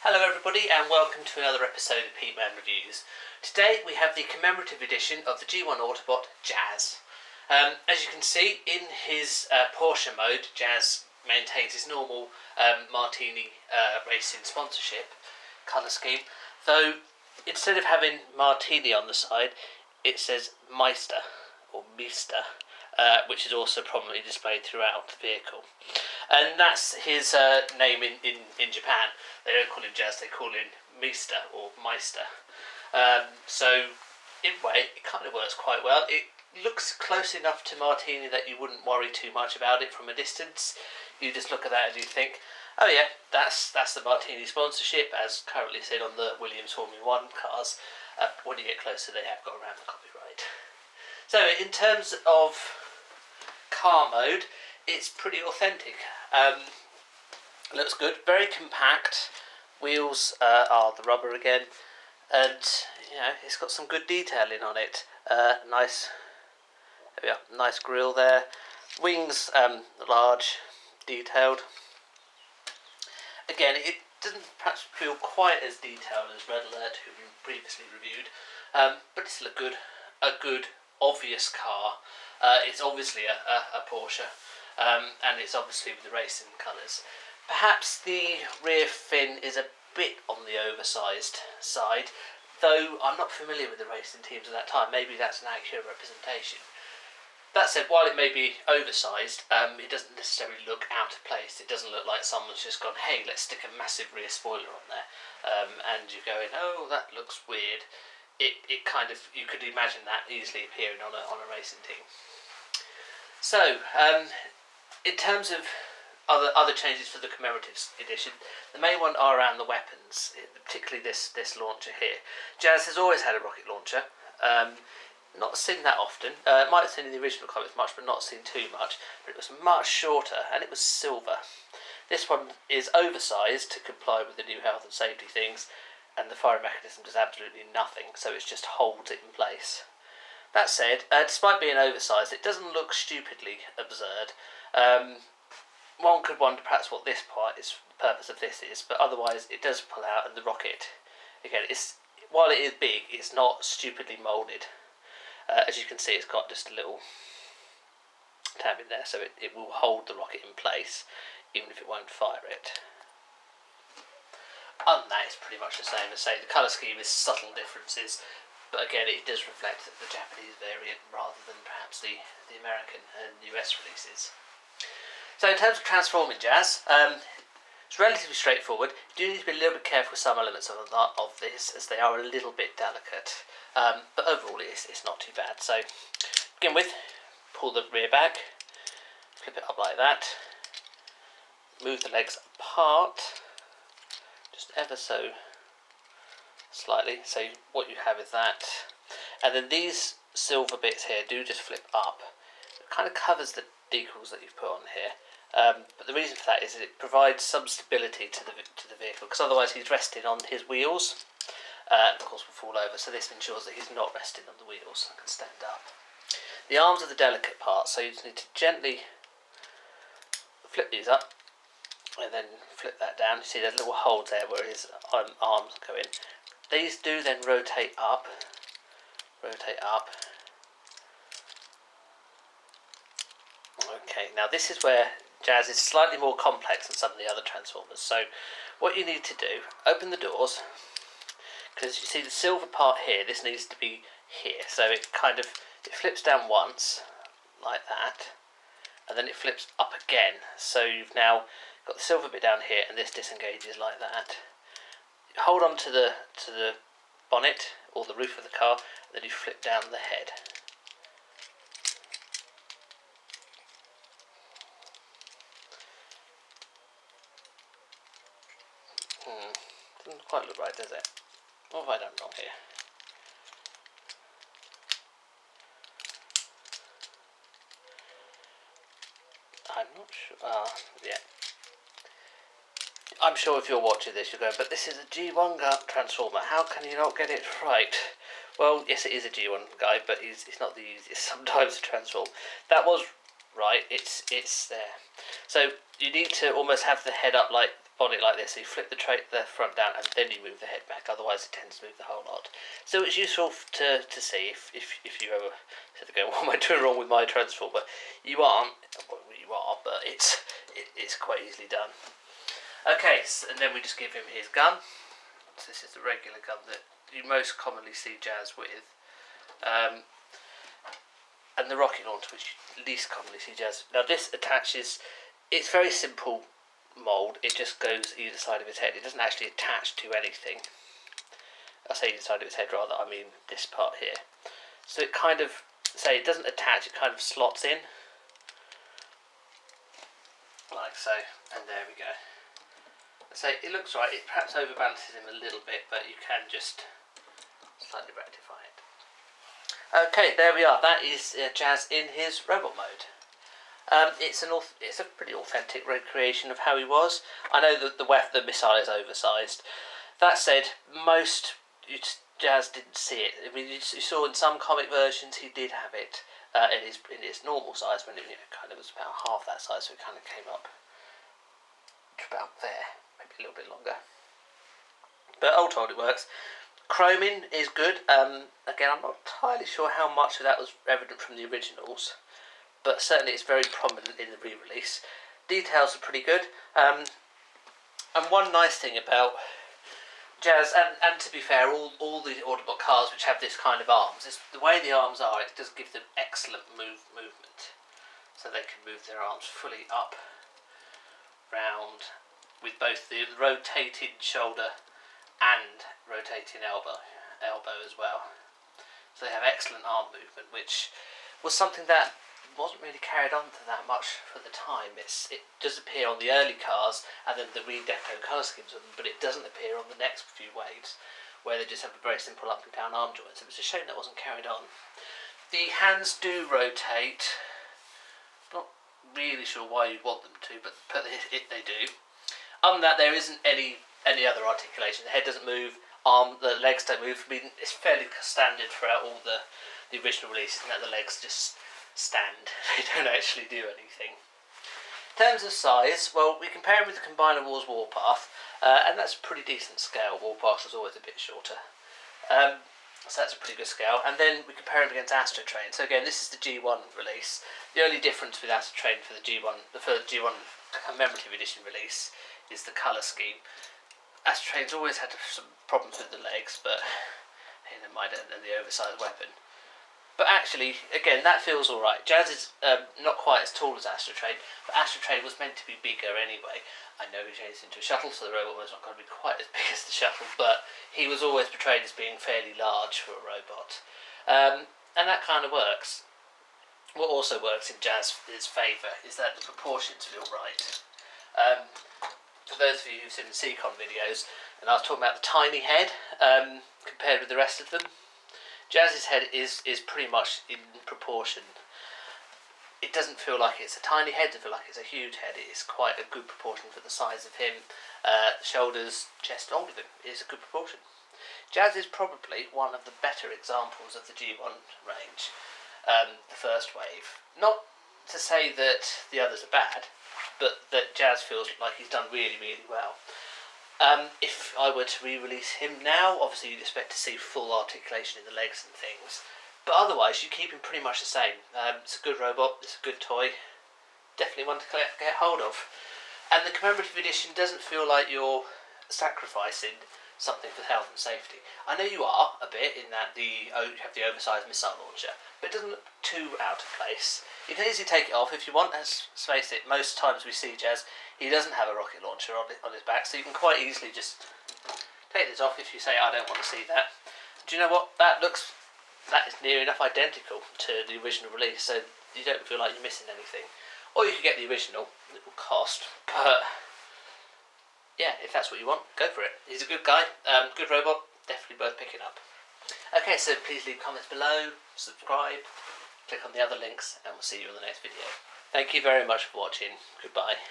Hello everybody and welcome to another episode of Peteman Reviews. Today we have the commemorative edition of the G1 Autobot Jazz. As you can see, in his Porsche mode, Jazz maintains his normal Martini racing sponsorship colour scheme, though instead of having Martini on the side, it says Meister or Meister, which is also prominently displayed throughout the vehicle. And that's his name in Japan. They don't call him Jazz, they call him Meister or Meister. So, in a way, it kind of works quite well. It looks close enough to Martini that you wouldn't worry too much about it from a distance. You just look at that and you think, oh yeah, that's the Martini sponsorship, as currently seen on the Williams Formula 1 cars. When you get closer, they have got around the copyright. So, in terms of car mode, it's pretty authentic. Looks good, very compact. Wheels are the rubber again, and it's got some good detailing on it. Nice grille there. Wings large, detailed. Again, it doesn't perhaps feel quite as detailed as Red Alert, who we previously reviewed, but it's a good obvious car. It's obviously a Porsche, and it's obviously with the racing colours. Perhaps the rear fin is a bit on the oversized side, though I'm not familiar with the racing teams at that time. Maybe that's an accurate representation. That said, while it may be oversized, it doesn't necessarily look out of place. It doesn't look like someone's just gone, hey, let's stick a massive rear spoiler on there, and you're going, oh, that looks weird. It kind of, you could imagine that easily appearing on a racing team. So, in terms of other changes for the commemorative edition, the main one are around the weapons, particularly this launcher here. Jazz has always had a rocket launcher, not seen that often. Might have seen in the original comics much, but not seen too much. But it was much shorter, and it was silver. This one is oversized to comply with the new health and safety things, and the firing mechanism does absolutely nothing, so it just holds it in place. That said, despite being oversized, it doesn't look stupidly absurd. One could wonder perhaps what this part is, the purpose of this is, but otherwise it does pull out, and the rocket, again, while it is big, it's not stupidly moulded. As you can see, it's got just a little tab in there, so it will hold the rocket in place, even if it won't fire it. Other than that, it's pretty much the same as say. The colour scheme is subtle differences, but again, it does reflect the Japanese variant rather than perhaps the American and US releases. So in terms of transforming Jazz, it's relatively straightforward. You do need to be a little bit careful with some elements of this, as they are a little bit delicate. But overall, it's not too bad. So, to begin with, pull the rear back, flip it up like that, move the legs apart, just ever so slightly. So what you have is that, and then these silver bits here do just flip up. It kind of covers the decals that you've put on here. But the reason for that is that it provides some stability to the vehicle, because otherwise he's resting on his wheels, and of course will fall over. So this ensures that he's not resting on the wheels and can stand up. The arms are the delicate part, so you just need to gently flip these up, and then flip that down. You see there's little holes there where his arms go in. These do then rotate up. Okay, now this is where Jazz is slightly more complex than some of the other Transformers. So what you need to do, open the doors, because you see the silver part here, this needs to be here. So it flips down once, like that, and then it flips up again. So you've now got the silver bit down here, and this disengages like that. Hold on to the bonnet, or the roof of the car, and then you flip down the head. Doesn't quite look right, does it? What have I done wrong here? I'm not sure. Yeah. I'm sure if you're watching this, you're going, but this is a G1 Transformer. How can you not get it right? Well, yes, it is a G1 guy, but it's not the easiest sometimes to transform. That was right. It's there. So you need to almost have the head up like on it like this. So you flip the front down and then you move the head back. Otherwise, it tends to move the whole lot. So it's useful to see if you ever sort of go, what am I doing wrong with my transformer? You aren't. Well, you are, but it's quite easily done. Okay, so, and then we just give him his gun. So this is the regular gun that you most commonly see Jazz with. And the rocket launcher, which you least commonly see Jazz. Now this attaches, it's very simple mould, it just goes either side of his head. It doesn't actually attach to anything. I say either side of his head rather, I mean this part here. So it kind of, say it doesn't attach, it kind of slots in. Like so, and there we go. So it looks right, it perhaps overbalances him a little bit, but you can just slightly rectify it. Okay, there we are. That is Jazz in his robot mode. It's a pretty authentic recreation of how he was. I know that the missile is oversized. That said, Jazz didn't see it. I mean, you saw in some comic versions he did have it in his normal size, when it kind of was about half that size, so it kind of came up to about there, maybe a little bit longer. But all told, it works. Chroming is good. Again, I'm not entirely sure how much of that was evident from the originals, but certainly it's very prominent in the re-release. Details are pretty good. And one nice thing about Jazz, and to be fair, all the Autobot cars which have this kind of arms, is the way the arms are, it does give them excellent movement. So they can move their arms fully up, round, with both the rotating shoulder and rotating elbow as well. So they have excellent arm movement, which was something that wasn't really carried on to that much for the time. It does appear on the early cars and then the redeco colour schemes of them, but it doesn't appear on the next few waves, where they just have a very simple up and down arm joints. It was a shame that wasn't carried on. The hands do rotate. Not really sure why you'd want them to, but they do. Other than that, there isn't any other articulation. The head doesn't move, the legs don't move. I mean, it's fairly standard throughout all the original releases, and that the legs just stand. They don't actually do anything. In terms of size, well, we compare him with the Combiner Wars Warpath, and that's a pretty decent scale. Warpath was always a bit shorter. So that's a pretty good scale. And then we compare him against Astro Train. So again, this is the G1 release. The only difference with Astro Train for the G1 commemorative edition release is the colour scheme. Astro Train's always had some problems with the legs, but hey, never mind, and the oversized weapon. But actually, again, that feels alright. Jazz is not quite as tall as Astro Train, but Astro Train was meant to be bigger anyway. I know he changed into a shuttle, so the robot was not going to be quite as big as the shuttle, but he was always portrayed as being fairly large for a robot. And that kind of works. What also works in Jazz's favour is that the proportions feel right. For those of you who've seen the Seacon videos, and I was talking about the tiny head compared with the rest of them, Jazz's head is pretty much in proportion. It doesn't feel like it's a tiny head, it doesn't feel like it's a huge head. It is quite a good proportion for the size of him. Shoulders, chest, all of him is a good proportion. Jazz is probably one of the better examples of the G1 range, the first wave. Not to say that the others are bad, but that Jazz feels like he's done really, really well. If I were to re-release him now, obviously you'd expect to see full articulation in the legs and things, but otherwise you keep him pretty much the same. It's a good robot, it's a good toy, definitely one to get hold of. And the commemorative edition doesn't feel like you're sacrificing something for health and safety. I know you are a bit, in that you have the oversized missile launcher, but it doesn't look too out of place. You can easily take it off if you want. Let's face it, most times we see Jazz, he doesn't have a rocket launcher on his back, so you can quite easily just take this off if you say, I don't want to see that. Do you know what? That is near enough identical to the original release, so you don't feel like you're missing anything. Or you could get the original, it will cost, but yeah, if that's what you want, go for it. He's a good guy, good robot, definitely worth picking up. Okay, so please leave comments below, subscribe, click on the other links, and we'll see you in the next video. Thank you very much for watching. Goodbye.